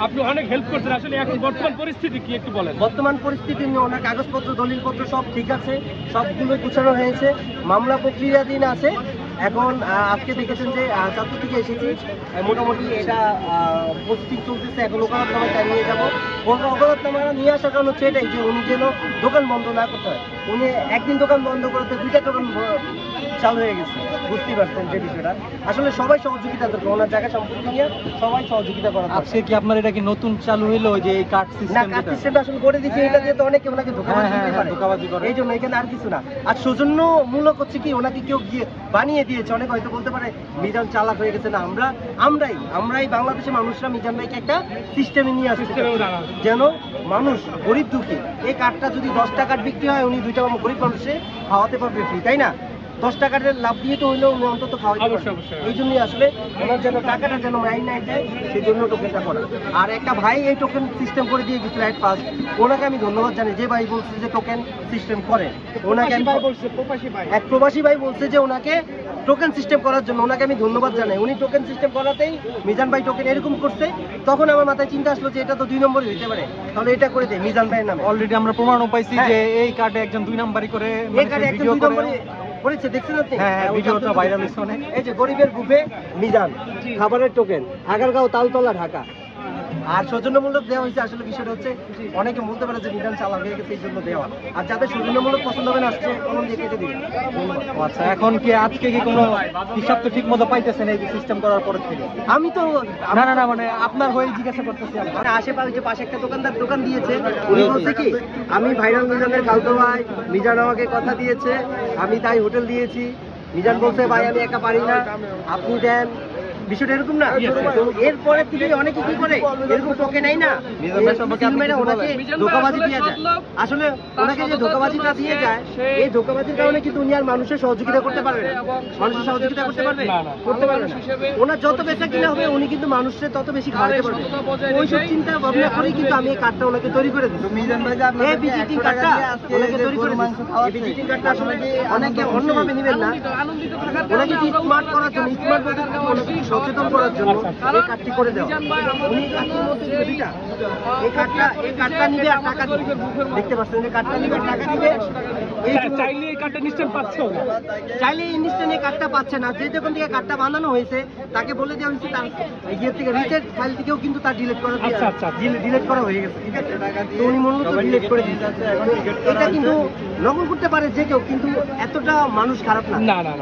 আপনি অনেক হেল্প করছেন, আসলে এখন বর্তমান পরিস্থিতি কি একটু বলেন। বর্তমান পরিস্থিতি নিয়ে ওনার কাগজপত্র দলিলপত্র সব ঠিক আছে, সবগুলো গুছানো হয়েছে, মামলা প্রক্রিয়াধীন আছে। এখন আজকে দেখেছেন যে ৪ থেকে এসেছি, মোটামুটি এটা প্রস্তুতি চলতেছে। এখন ওকালতনামায় তাই নিয়ে যাবো। ওকালতনামা নিয়ে আসার কারণ হচ্ছে এটাই যে উনি যেন দোকান বন্ধ না করতে হয়। উনি একদিন দোকান বন্ধ করতে 2টা দোকান চালু হয়ে গেছে, বুঝতেই পারছেন যে বিষয়টা। আসলে সবাই সহযোগিতা দরকার, ওনার জায়গা সম্পত্তি নিয়ে সবাই সহযোগিতা করা দরকার। আজকে কি আপনার এটা কি নতুন চালু হইলো যে এই কার্ড না, সিস্টেম? কার্ড সিস্টেমটা আসলে করে দিয়েছি, এটা দিয়ে তো অনেকে ওনাকে ধোঁকাবাজি করে। এই জন্য এখানে আর কিছু না। আর সৌজন্যমূলক হচ্ছে কি, ওনাকে কেউ গিয়ে বানিয়ে দিয়েছে। অনেকে হয়তো বলতে পারে মিজান চালাক হয়ে গেছে। না, আমরাই বাংলাদেশের মানুষরা মিজান ভাইকে একটা সিস্টেমে নিয়ে আসছি, যেন মানুষ গরিব দুঃখী এই কার্ডটা যদি 10 টাকার বিক্রি হয়, উনি 2টা গরিব মানুষে খাওয়াতে পারবে ফ্রি, তাই না? 10 টাকার লাভ দিয়ে তো হইলেও উনি অন্তত খাওয়াতে পারবে। এই জন্যই আসলে ওনার যেন টাকাটা যেন মাইন না যায়, সেই জন্য টোকেনটা করা। আর একটা ভাই এই টোকেন সিস্টেম করে দিয়ে গেছিল এট ফার্স্ট, ওনাকে আমি ধন্যবাদ জানাই। যে ভাই বলছে যে টোকেন সিস্টেম করে, ওনাকে এক প্রবাসী ভাই বলছে যে ওনাকে টোকেন সিস্টেম করার জন্য, ওনাকে আমি ধন্যবাদ জানাই। উনি টোকেন সিস্টেম করাতেই মিজান ভাই টোকেন এরকম করছে। তখন আমার মাথায় চিন্তা আসলো যে এটা তো 2 নম্বরই হইতে পারে, তাহলে এটা করে দেয় মিজান ভাইয়ের নামে। অলরেডি আমরা প্রমাণও পাইছি যে এই কার্ডে একজন 2 নাম্বারই করে এই কার্ডে একজন 2 নম্বরই করেছে, দেখছেন আপনি? হ্যাঁ, ভিডিওটা ভাইরাল হয়েছে অনেক। এই যে গরিবের বুফে মিজান, খাবারের টোকেন, আগারগাঁও তালতলা, ঢাকা। আর সৌজন্যমূলক দেওয়া হয়েছে। আসলে বিষয়টা হচ্ছে অনেকে বলতে পারে যে মিজান চালাক হয়ে গেছে, এই জন্য দেওয়া। আর যাদের সৌজন্যমূলক পছন্দ হবে না, আসছে কলম দিয়ে কেটে দিবে। আচ্ছা, এখন কি আজকে কি কোনো হিসাব তো ঠিক মতো পাইতেছেন এই সিস্টেম করার পর থেকে? আমি তো না, মানে আপনার হয়ে জিজ্ঞাসা করতেছি। মানে আশেপাশে যে পাশে একটা দোকানদার দোকান দিয়েছে, উনি বলছে কি আমি ভাইরাল মিজানের খালতো ভাই, মিজান আমাকে কথা দিয়েছে, আমি তাই হোটেল দিয়েছি। মিজান বলছে ভাই আমি একা পারি না, আপনি দেন। বিষয়টা এরকম না? তো এরপরে তিনি অনেকে কি করে এরকম টোকেন নেয় না, ওনাকে ধোঁকাবাজি দিয়ে যায়। আসলে ওনাকে যে ধোঁকাবাজিটা দিয়ে যায়, এই ধোঁকাবাজির কারণে কিন্তু উনি আর মানুষের সহযোগিতা করতে পারবে না। মানুষের সহযোগিতা করতে পারবে না। ওনার যত বেচা কিনা হবে, উনি কিন্তু মানুষের তত বেশি খাওয়াতে পারবে। ওইসব চিন্তা ভাবনা করেই কিন্তু আমি এই কার্ডটা ওনাকে তৈরি করে দিচ্ছি। মিজান ভাই যে এই ভিজিটিং কার্ডটা ওনাকে তৈরি করে দিচ্ছি। এই ভিজিটিং কার্ডটা আসলে অনেকে অন্যভাবে নেবেন না, ওনাকে স্মার্ট করার জন্য, স্মার্ট বলতে ওনাকে সচেতন করার জন্য এই কার্ডটি করে দেওয়া। উনি কার্ডটির মধ্যে দিবে 2টা। এই কার্ডটা নিবে আর টাকা দিবে। দেখতে পাচ্ছেন যে কার্ডটা নিবে আর টাকা দিবে। চাইলে এই কার্ডটা নিশ্চয় পাচ্ছে না, চাইলে ইনস্ট্যান্ট এই কার্ডটা পাচ্ছে না। যে যখন থেকে কার্ডটা বানানো হয়েছে তাকে বলে দেওয়া হয়েছে তার ইয়ে থেকে রিসেট ফাইল থেকেও কিন্তু তার ডিলিট করা ডিলিট করা হয়ে গেছে, ঠিক আছে? তো উনি মূলত ডিলিট করে দিয়েছে। এটা কিন্তু নকল করতে পারে যে কেউ, কিন্তু এতটা মানুষ খারাপ না। না।